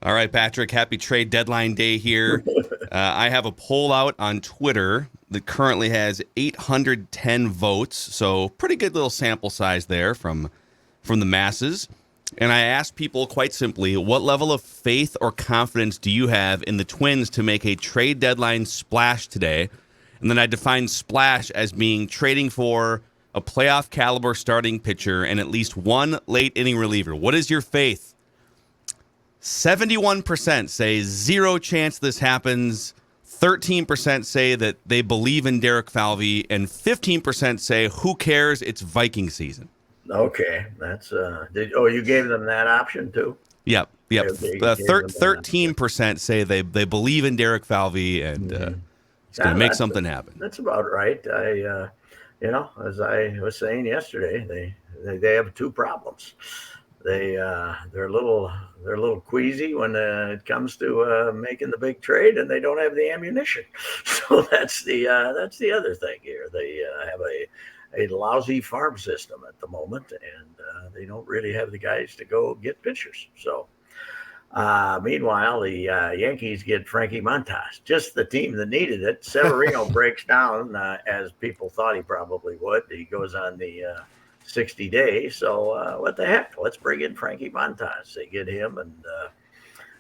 All right, Patrick, happy trade deadline day here. I have a poll out on Twitter that currently has 810 votes, so pretty good little sample size there from the masses. And I asked people quite simply, what level of faith or confidence do you have in the Twins to make a trade deadline splash today? And then I defined splash as being trading for a playoff caliber starting pitcher and at least one late inning reliever. What is your faith? 71% say zero chance this happens. 13% say that they believe in Derek Falvey, and 15% say who cares? It's Viking season. Okay, that's you gave them that option too? Yep. 13% say they believe in Derek Falvey, and he's going to make something happen. That's about right. As I was saying yesterday, they have two problems. They're a little queasy when it comes to making the big trade, and they don't have the ammunition. So that's the other thing here. They have a lousy farm system at the moment, and they don't really have the guys to go get pitchers. So, meanwhile, the Yankees get Frankie Montas, just the team that needed it. Severino breaks down as people thought he probably would. He goes on the 60 days. So what the heck? Let's bring in Frankie Montas. They get him, and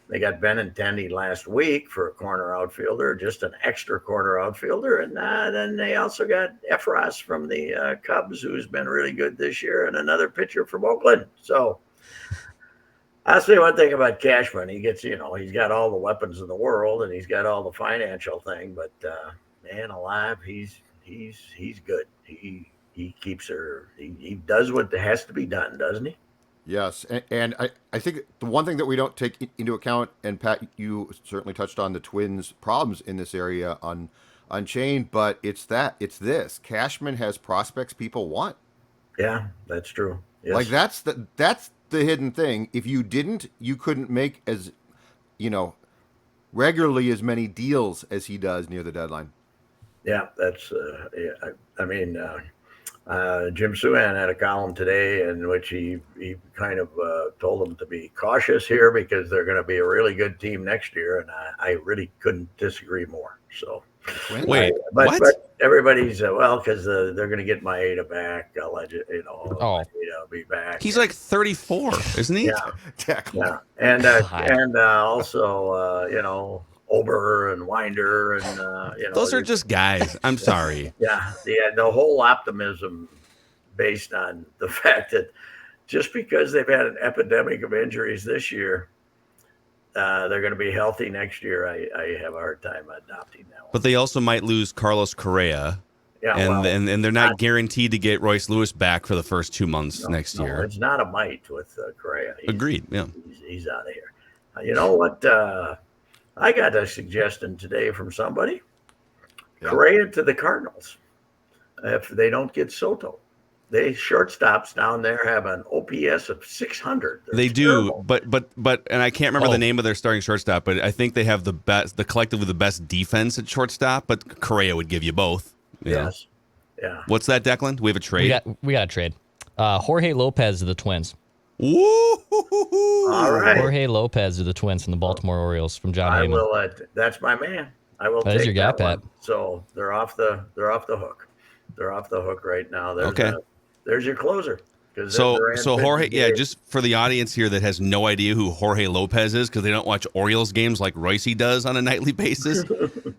they got Benintendi last week for a corner outfielder, just an extra corner outfielder. And then they also got Efros from the Cubs, who's been really good this year, and another pitcher from Oakland. So I'll say one thing about Cashman. He gets, he's got all the weapons in the world, and he's got all the financial thing. But man alive, he's good. He keeps her. He does what has to be done, doesn't he? Yes, and I think the one thing that we don't take into account, and Pat, you certainly touched on the Twins' problems in this area on Unchained, but it's this. Cashman has prospects people want. Yeah, that's true. Yes. Like that's the hidden thing. If you didn't, you couldn't make as regularly as many deals as he does near the deadline. Yeah, that's Jim Souhan had a column today in which he kind of told them to be cautious here because they're going to be a really good team next year, and I really couldn't disagree more. So, wait, but everybody's because they're going to get Maeda back. Maeda be back. He's like 34, isn't he? Yeah, and also Ober and Winder and those are just guys. I'm sorry. Yeah, the whole optimism based on the fact that just because they've had an epidemic of injuries this year, they're going to be healthy next year. I have a hard time adopting that one. But they also might lose Carlos Correa. Yeah, and they're not guaranteed to get Royce Lewis back for the first 2 months next year. It's not a might with Correa. Agreed. Yeah, he's out of here. You know what? I got a suggestion today from somebody. Yeah. Correa to the Cardinals. If they don't get Soto, they shortstops down there have an OPS of 600. They do, but and I can't remember the name of their starting shortstop, but I think they have the collectively the best defense at shortstop. But Correa would give you both. Yes. Yeah. What's that, Declan? Do we have a trade? We got a trade. Jorge Lopez to the Twins. Woo! All right. Jorge Lopez to the Twins from the Baltimore Orioles from John Heyman. I will. That's my man. I will. That is your guy, Pat. So they're off the hook. They're off the hook right now. There's your closer. So Jorge, just for the audience here that has no idea who Jorge Lopez is because they don't watch Orioles games like Royce does on a nightly basis.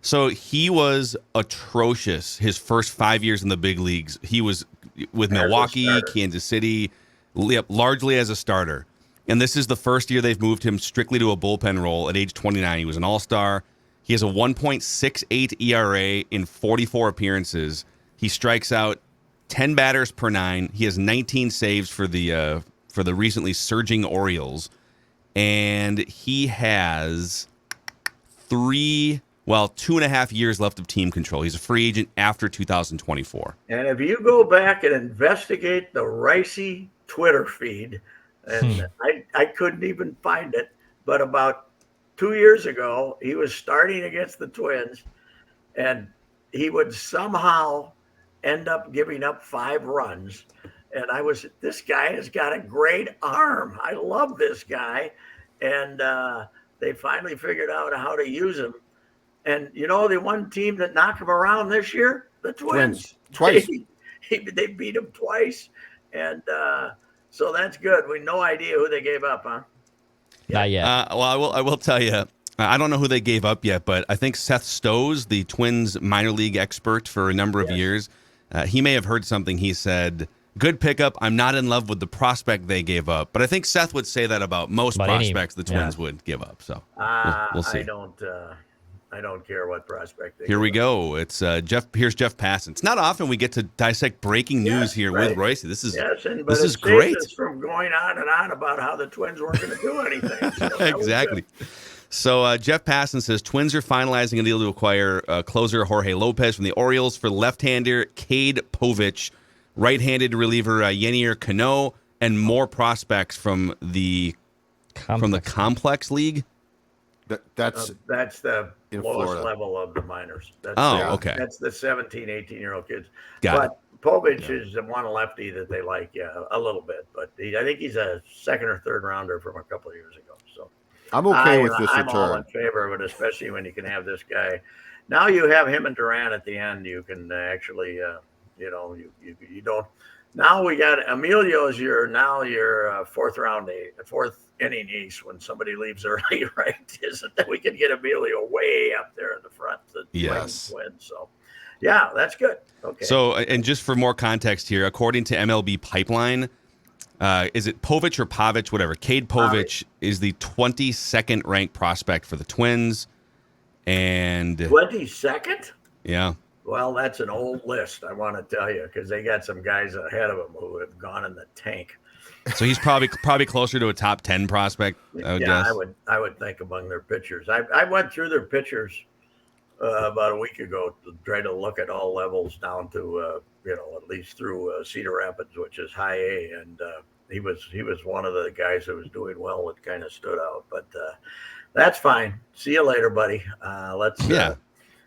So he was atrocious his first 5 years in the big leagues. He was with Milwaukee, Kansas City, largely as a starter. And this is the first year they've moved him strictly to a bullpen role at age 29. He was an all-star. He has a 1.68 ERA in 44 appearances. He strikes out 10 batters per 9. He has 19 saves for the recently surging Orioles. And he has 2.5 years left of team control. He's a free agent after 2024. And if you go back and investigate the Ricey Twitter feed, and I couldn't even find it, but about 2 years ago, he was starting against the Twins, and he would somehow end up giving up 5 runs. And this guy has got a great arm. I love this guy. And They finally figured out how to use him. And you know, the one team that knocked him around this year, the Twins. Twice. They beat him twice, and so that's good. We no idea who they gave up, huh? Not yet. Well, I will tell you. I don't know who they gave up yet, but I think Seth Stowes, the Twins minor league expert for a number of years, he may have heard something. He said, "Good pickup. I'm not in love with the prospect they gave up." But I think Seth would say that about most prospects the Twins would give up. So we'll see. I don't care what prospect they Here we give up. go. It's Jeff. Here's Jeff Passan. It's not often we get to dissect breaking news here with Royce. This is but this is it great. saves us from going on and on about how the Twins weren't going to do anything. So that was Exactly. good. So Jeff Passan says Twins are finalizing a deal to acquire closer Jorge Lopez from the Orioles for left-hander Cade Povich, right-handed reliever Yenier Cano, and more prospects from the Complex League. That's the in lowest Florida. level of the minors. That's Okay. That's the 17, 18-year-old kids. Got it. Povich is the one lefty that they like, a little bit. But I think he's a second or third rounder from a couple of years ago. So I'm okay with this I'm all in return. favor of it, especially when you can have this guy. Now you have him and Duran at the end. You can actually, you don't. Now we got Emilio's your fourth inning ace when somebody leaves early, right? Isn't that we can get Emilio way up there in the front to Yes. win. So, yeah, that's good. Okay. So, and just for more context here, according to MLB Pipeline, is it Povich or Povich, whatever? Cade Povich is the 22nd ranked prospect for the Twins, and 22nd? yeah. Well, that's an old list, I want to tell you, because they got some guys ahead of them who have gone in the tank. So he's probably closer to a top 10 prospect, I would guess. I would think among their pitchers. I went through their pitchers about a week ago to try to look at all levels down to at least through Cedar Rapids, which is high A, and he was one of the guys that was doing well that kind of stood out. But that's fine. See you later, buddy.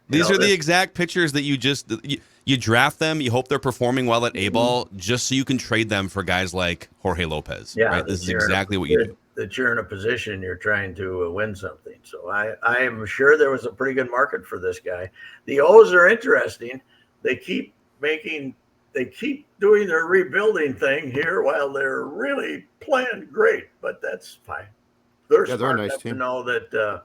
These are the exact pitchers that you draft them. You hope they're performing well at A-ball just so you can trade them for guys like Jorge Lopez. Yeah, right? This is exactly what you do. That you're in a position you're trying to win something. So I am sure there was a pretty good market for this guy. The O's are interesting. They keep doing their rebuilding thing here while they're really playing great, but that's fine. They're smart enough to know that.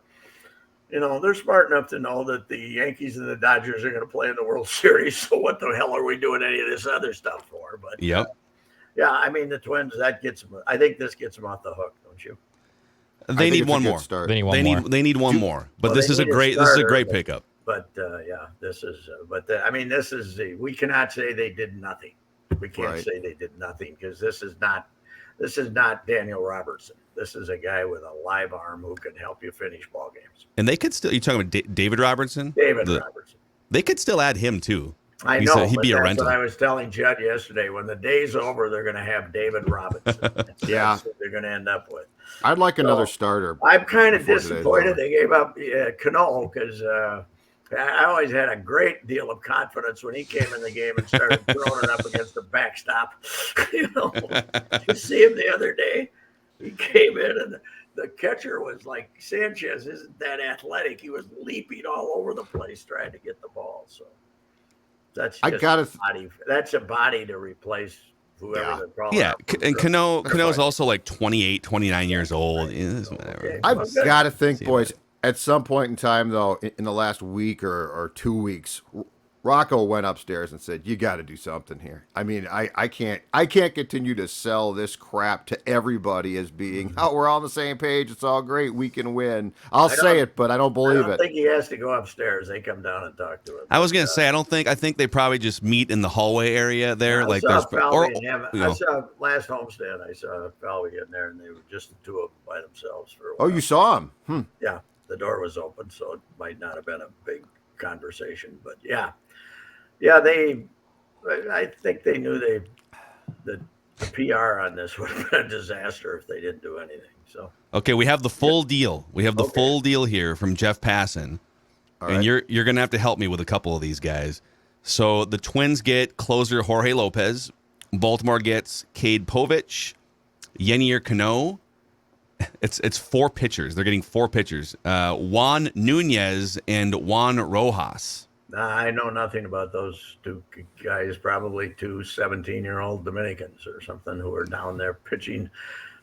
They're smart enough to know that the Yankees and the Dodgers are going to play in the World Series. So what the hell are we doing any of this other stuff for? But I mean, the Twins, that gets them. I think this gets them off the hook, don't you? They need one more. They need one more. But this is a great pickup. But this is. This is. We cannot say they did nothing. We can't say they did nothing because this is not Daniel Robertson. This is a guy with a live arm who can help you finish ball games. And they could still. You talking about David Robertson? Robertson. They could still add him too. I know. He'd be a rental. What I was telling Judd yesterday. When the day's over, they're going to have David Robinson. That's what they're going to end up with. I'd like another starter. I'm kind of disappointed they gave up Cano because I always had a great deal of confidence when he came in the game and started throwing it up against the backstop. You see him the other day. He came in and the catcher was like, Sanchez isn't that athletic. He was leaping all over the place trying to get the ball. So that's just that's a body to replace whoever they're calling. Yeah, and Cano's also like 28, 29 years old. I've got to think, boys, at some point in time, though, in the last week or 2 weeks, Rocco went upstairs and said, "You got to do something here." I mean, I can't continue to sell this crap to everybody as being, "Oh, we're all on the same page. It's all great. We can win." I'll say it, but I don't believe it. I think he has to go upstairs. They come down and talk to him. I was gonna say I think they probably just meet in the hallway area there. I saw last homestand. I saw Falvey in there, and they were just the two of them by themselves for a while. Oh, you saw him? Yeah, the door was open, so it might not have been a big conversation, but yeah. I think they knew the PR on this would have been a disaster if they didn't do anything. So okay, we have the full deal. We have the full deal here from Jeff Passan, and you're gonna have to help me with a couple of these guys. So the Twins get closer Jorge Lopez, Baltimore gets Cade Povich, Yenier Cano, It's 4 pitchers. They're getting 4 pitchers. Juan Nunez and Juan Rojas. I know nothing about those two guys, probably two 17-year-old Dominicans or something who are down there pitching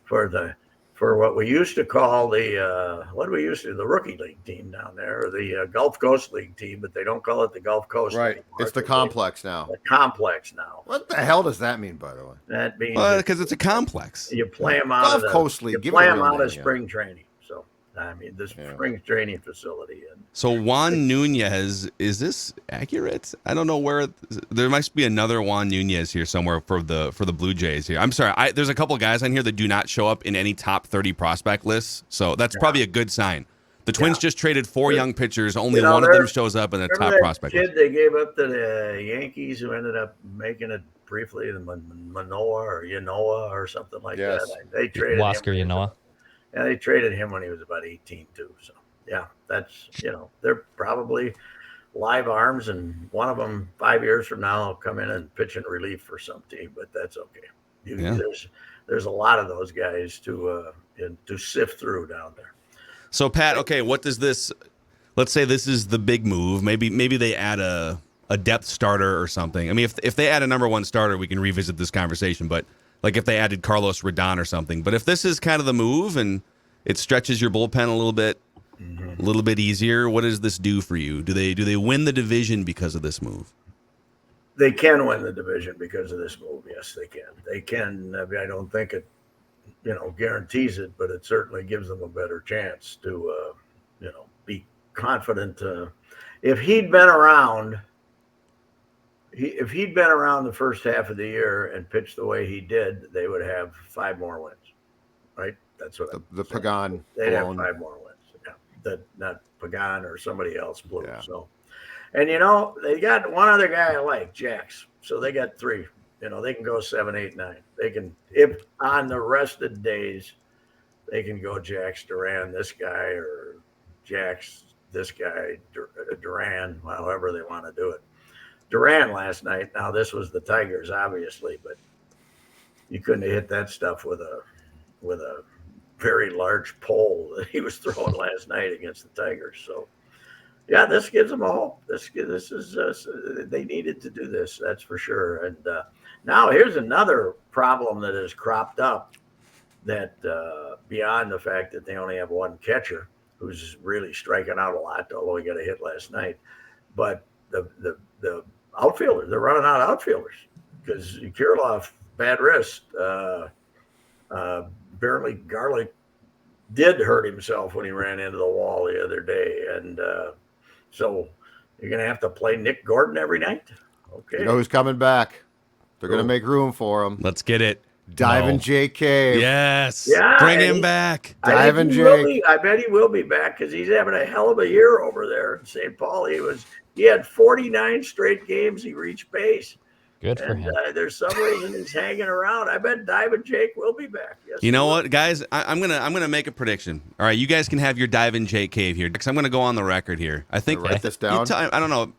for what we used to call the rookie league team down there, or the Gulf Coast League team, but they don't call it the Gulf Coast Right. anymore. It's the complex now. The complex now. What the hell does that mean, by the way? That means Because it's a complex. you play them out Gulf of the, Coast League. you Give play it a them real out of name, spring training. So I mean, this spring training facility. And So Juan Nunez, is this accurate? I don't know where. There must be another Juan Nunez here somewhere for the Blue Jays here. I'm sorry. There's a couple guys on here that do not show up in any top 30 prospect lists. So that's probably a good sign. The Twins just traded 4 young pitchers. Only one of them shows up in the top prospect kid list. they gave up to the Yankees, who ended up making it briefly, the Yanoa or something like Yes. that. They traded Wasker him. Yanoa. Yeah, they traded him when he was about 18 too. So yeah, that's they're probably live arms, and one of them 5 years from now will come in and pitch in relief for some team, but that's okay. There's a lot of those guys to sift through down there. So Pat, okay, what does this? Let's say this is the big move. Maybe they add a depth starter or something. I mean, if they add a number 1 starter, we can revisit this conversation. But like if they added Carlos Rodon or something. But if this is kind of the move and it stretches your bullpen a little bit easier, what does this do for you? Do they win the division because of this move? They can win the division because of this move. Yes, they can. They can. I mean, I don't think it, guarantees it, but it certainly gives them a better chance to, be confident. If he'd been around the first half of the year and pitched the way he did, they would have 5 more wins, right? That's what The Pagan. they'd have alone. 5 more wins. Yeah, that not Pagan or somebody else blew. Yeah. So, and they got one other guy I like, Jax. So they got 3. They can go 7, 8, 9. They can, if on the rested days, they can go Jax Duran, this guy, or Jax this guy, Duran, however they want to do it. Duran last night. Now this was the Tigers, obviously, but you couldn't have hit that stuff with a very large pole that he was throwing last night against the Tigers. So, yeah, this gives them a hope. This is they needed to do this, that's for sure. And now here's another problem that has cropped up. That beyond the fact that they only have 1 catcher who's really striking out a lot, although he got a hit last night, but the outfielders, they're running out of outfielders because Kirilloff, bad wrist. Apparently Garlick did hurt himself when he ran into the wall the other day. And so you're going to have to play Nick Gordon every night. Okay. You know who's coming back? They're going to make room for him. Let's get it. Diving J. Cave. Yes. Yeah, Bring him back. Diving Jake. I bet he will be back because he's having a hell of a year over there in St. Paul. He had 49 straight games he reached base. Good for him. There's some reason he's hanging around. I bet Diving Jake will be back. Yes. You know what, guys? I'm gonna make a prediction. All right, you guys can have your Diving J Cave here because I'm gonna go on the record here. I think Write this down. I don't know.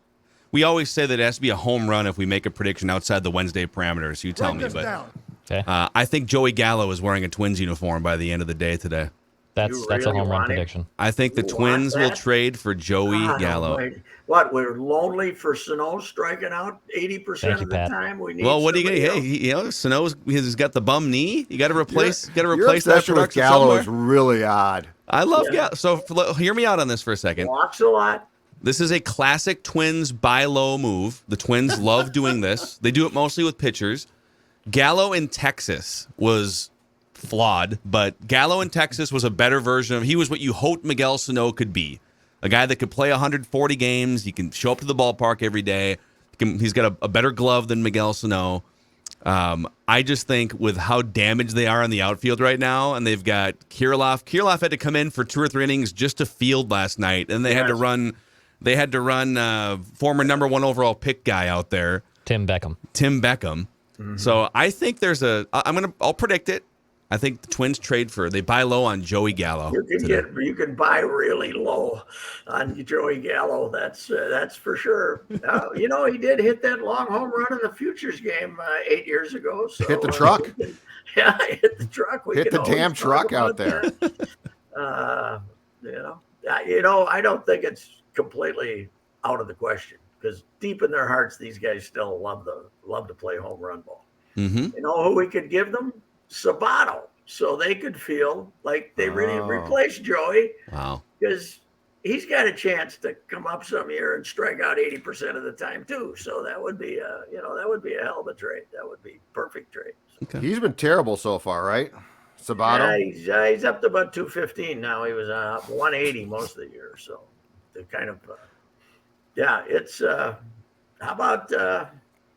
We always say that it has to be a home run if we make a prediction outside the Wednesday parameters. You tell me, but Okay. I think Joey Gallo is wearing a Twins uniform by the end of the day today. That's a really home run want him? prediction. I think the You Twins want will that? trade for Joey Gallo. Wait. What? We're lonely for Sano striking out 80% Thank you, of the Pat. time. We need. Well, what are you gonna? somebody Hey, else. Sano's he's got the bum knee. You got to replace. Got to Your replace that obsession with production Gallo somewhere. is really odd. I love Yeah. Gallo. So hear me out on this for a second. Walks a lot. This is a classic Twins buy low move. The Twins love doing this. They do it mostly with pitchers. Gallo in Texas was flawed, but Gallo in Texas was a better version of. He was what you hoped Miguel Sano could be. A guy that could play 140 games. He can show up to the ballpark every day. He's got a better glove than Miguel Sano. I just think with how damaged they are in the outfield right now, and they've got Kirilloff. Kirilloff had to come in for 2 or 3 innings just to field last night, and they had to run. They had to run former number 1 overall pick guy out there, Tim Beckham. Tim Beckham. So I think there's I'll predict it. I think the Twins they buy low on Joey Gallo. You can buy really low on Joey Gallo. That's for sure. He did hit that long home run in the Futures game 8 years ago. So, Hit the truck. Hit the truck. Hit the damn truck out there. I don't think it's completely out of the question because deep in their hearts, these guys still love to play home run ball. Mm-hmm. You know who we could give them? Sabato, so they could feel like they really replaced Joey. Wow. Because he's got a chance to come up some year and strike out 80% of the time too. So that would be a hell of a trade. That would be perfect trade. Okay. He's been terrible so far, right? Sabato? He's up to about 215 now. He was 180 most of the year. So the kind of it's how about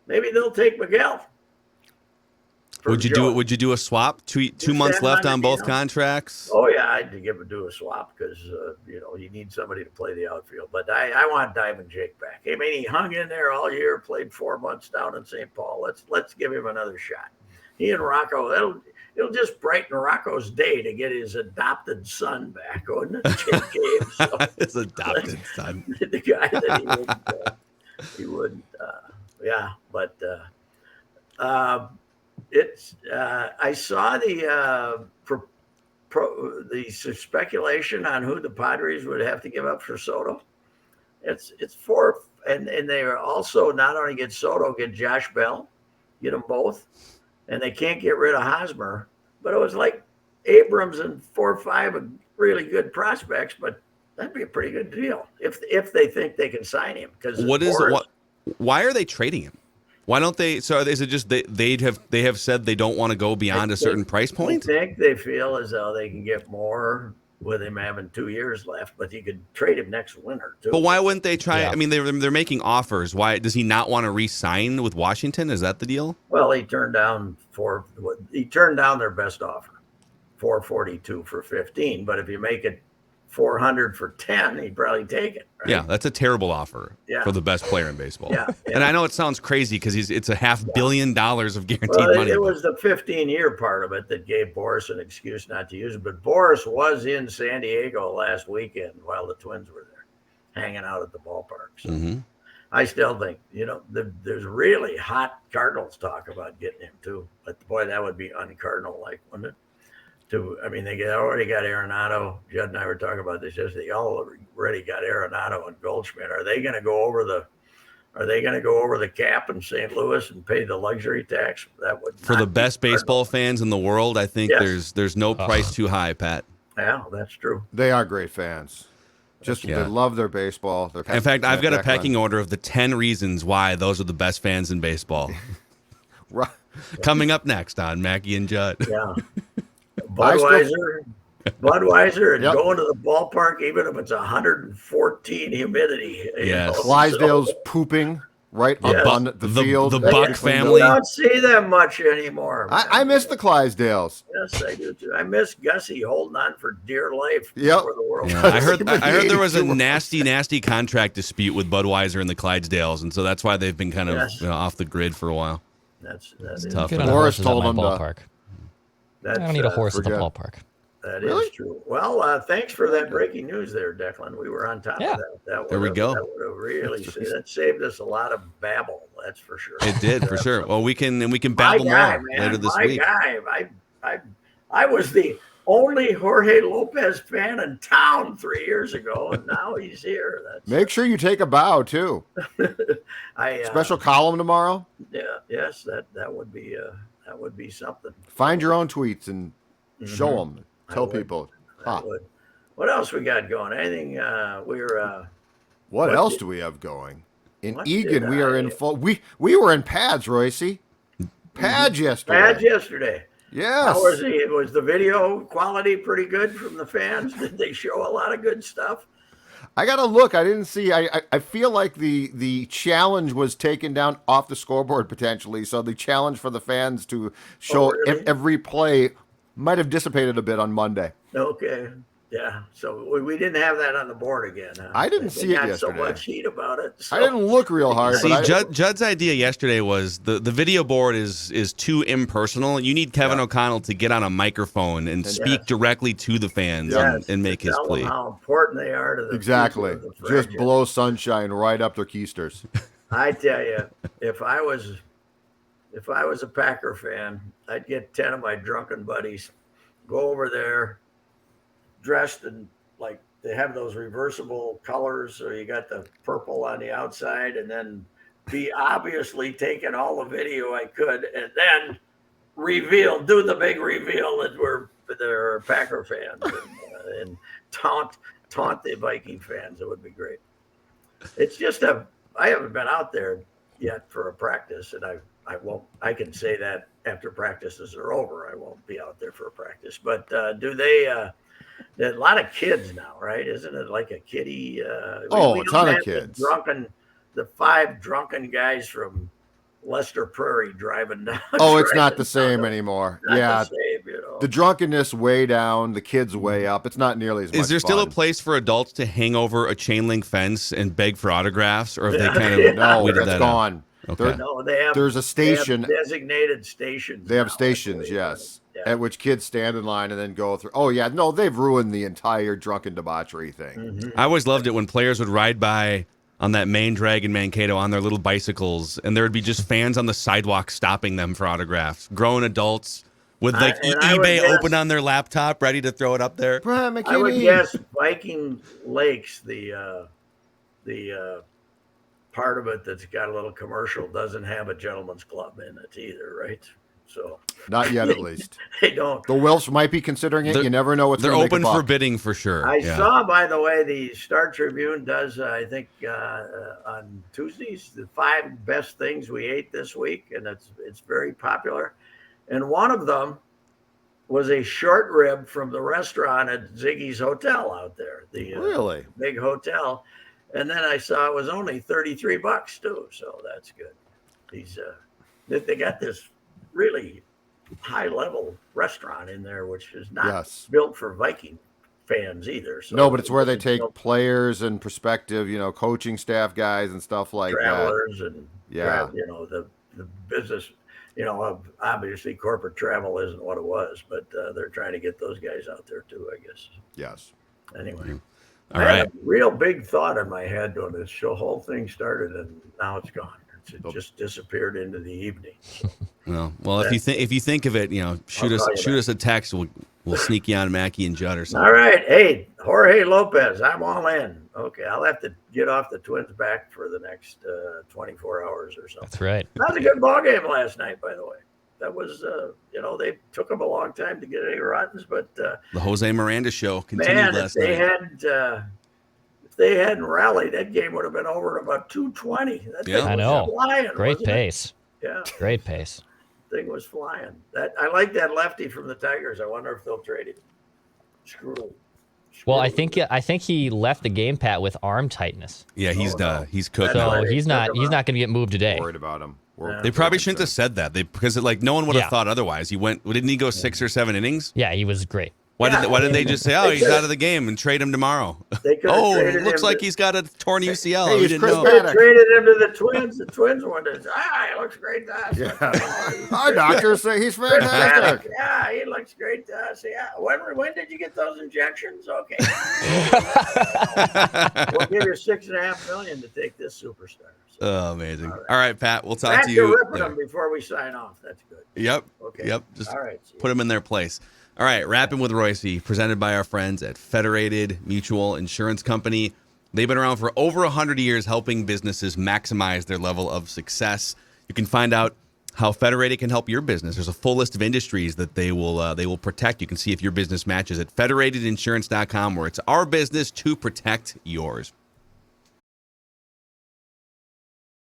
maybe they'll take Miguel. Would you do a swap? Two months left on both contracts. Oh yeah, I'd do a swap because you need somebody to play the outfield. But I want Diamond Jake back. I mean, he hung in there all year, played 4 months down in St. Paul. Let's give him another shot. He and Rocco, it'll just brighten Rocco's day to get his adopted son back, wouldn't it? Jake Gabe, so, his adopted son, the guy that he wouldn't. But. It's. I saw the speculation on who the Padres would have to give up for Soto. It's 4, and they are also not only get Soto, get Josh Bell, get them both, and they can't get rid of Hosmer. But it was like Abrams and 4 or 5 really good prospects, but that'd be a pretty good deal if they think they can sign him. Because why are they trading him? Why don't they? So is it just they have said they don't want to go beyond a certain price point? I think they feel as though they can get more with him having 2 years left, but you could trade him next winter too. But why wouldn't they try? Yeah. I mean, they're making offers. Why does he not want to re-sign with Washington? Is that the deal? Well, he turned down their best offer, $442 for 15. But if you make it $400 for 10, he'd probably take it. Right? Yeah, that's a terrible offer for the best player in baseball. Yeah. And I know it sounds crazy because it's a $500 million of guaranteed money. It was the 15-year part of it that gave Boris an excuse not to use it. But Boris was in San Diego last weekend while the Twins were there, hanging out at the ballpark. So I still think, there's really hot Cardinals talk about getting him too. But boy, that would be un-Cardinal-like, wouldn't it? They already got Arenado. Judd and I were talking about this yesterday. They already got Arenado and Goldschmidt. Are they going to go over the cap in St. Louis and pay the luxury tax? That would for the best baseball fans in the world. I think there's no price too high, Pat. Yeah, that's true. They are great fans. They love their baseball. In fact, I've got a pecking order of the 10 reasons why those are the best fans in baseball. Right. Coming up next on Mackie and Judd. Yeah. Budweiser and going to the ballpark, even if it's 114 humidity. Yes. Clydesdale's pooping right up on the field. The Buck family. You don't see them much anymore. I miss the Clydesdales. Yes, I do too. I miss Gussie holding on for dear life for the World. Yeah, I heard there was a nasty contract dispute with Budweiser and the Clydesdales, and so that's why they've been kind of off the grid for a while. That's tough. Get on Boris horses told at him my to- ballpark. I don't need a horse at the ballpark. That Really? is true. Well, thanks for that breaking news there, Declan. We were on top of that. There we go. That would have really that saved us a lot of babble. That's for sure. It did for sure. Well, we can babble more later this week. I was the only Jorge Lopez fan in town 3 years ago, and now he's here. Make sure you take a bow too. Special column tomorrow. Yeah. Yes. That would be something. Find your own tweets and show them. Tell people. What else we got going? Anything? What else do we have going? In Egan, we are in full. We were in pads, Royce. Pads yesterday. Yes. How was he? Was the video quality pretty good from the fans? Did they show a lot of good stuff? I got to look. I didn't see. I feel like the challenge was taken down off the scoreboard potentially. So the challenge for the fans to show every play might have dissipated a bit on Monday. Okay. Yeah, so we didn't have that on the board again. Huh? I didn't see it got yesterday. so much heat about it. So. I didn't look real hard. See, but Judd's idea yesterday was the video board is too impersonal. You need Kevin O'Connell to get on a microphone and speak directly to the fans and make his plea. How important they are to the exactly. Just blow sunshine right up their keisters. I tell you, if I was a Packer fan, I'd get 10 of my drunken buddies, go over there, dressed in like they have those reversible colors, so you got the purple on the outside, and then be obviously taking all the video I could, and then do the big reveal that they're Packer fans, and taunt the Viking fans. It would be great. It's just I haven't been out there yet for a practice, and I won't. I can say that after practices are over, I won't be out there for a practice. But do they? There's a lot of kids now, right? Isn't it like a kiddie? A ton of kids. The 5 drunken guys from Lester Prairie driving down. Oh, it's not the same anymore. The same, the drunkenness way down, the kids way up. It's not nearly as much. Is there still a place for adults to hang over a chain link fence and beg for autographs, or have they kind of no? That's gone. Okay. No, they have. There's a station. They have designated stations. They have stations, yes, at which kids stand in line and then go through. Oh yeah, no, they've ruined the entire drunken debauchery thing. Mm-hmm. I always loved it when players would ride by on that main drag in Mankato on their little bicycles, and there would be just fans on the sidewalk stopping them for autographs. Grown adults with like eBay open on their laptop, ready to throw it up there. Brian McKinney. I would guess Viking Lakes, the part of it that's got a little commercial doesn't have a gentleman's club in it either, right? So not yet, at least. They don't. The Welsh might be considering it. You never know what's they're going to open for bidding for sure. I saw, by the way, the Star Tribune does, I think, on Tuesdays, the 5 best things we ate this week, and it's very popular. And one of them was a short rib from the restaurant at Ziggy's Hotel out there. The really big hotel. And then I saw it was only $33 too, so that's good. They got this really high level restaurant in there, which is not built for Viking fans either. So no, but it's where they take players and prospective, coaching staff guys and stuff like travelers that. And the business. Obviously corporate travel isn't what it was, but they're trying to get those guys out there too, I guess. Yes. Anyway. All I right. had a real big thought in my head when this whole thing started, and now it's gone. It just disappeared into the evening. So. Well, if you think of it, shoot us a text. We'll sneak you on Mackie and Judd or something. All right, hey, Jorge Lopez, I'm all in. Okay, I'll have to get off the Twins back for the next 24 hours or something. That's right. That was a good ball game last night, by the way. That was, they took them a long time to get any runs, but the Jose Miranda show continued last night. If they hadn't rallied, that game would have been over at about 2:20. That thing I know. Flying, great pace. Yeah, great pace. Thing was flying. I like that lefty from the Tigers. I wonder if they'll trade him. Screw. Well, I think he left the game, Pat, with arm tightness. Yeah, he's cooked. So he's not going to get moved today. Worried about him. They probably shouldn't have said that. Because no one would have thought otherwise. Didn't he go 6 or 7 innings? Yeah, he was great. Why didn't they just say, he's out of the game and trade him tomorrow? It looks like he's got a torn UCL. Hey, we didn't know. They traded him to the Twins. The Twins wanted he looks great to us. Yeah. Our doctors say he's fantastic. Yeah, he looks great to us. Yeah. When did you get those injections? Okay. We'll give you $6.5 million to take this superstar. So. Oh, amazing. All right, Pat, we'll talk to you. You're ripping them before we sign off. That's good. Yep. Okay. Yep. Just all right. put them in their place. All right, Rapping with Royce, presented by our friends at Federated Mutual Insurance Company. They've been around for over 100 years, helping businesses maximize their level of success. You can find out how Federated can help your business. There's a full list of industries that they will protect. You can see if your business matches at federatedinsurance.com, where it's our business to protect yours.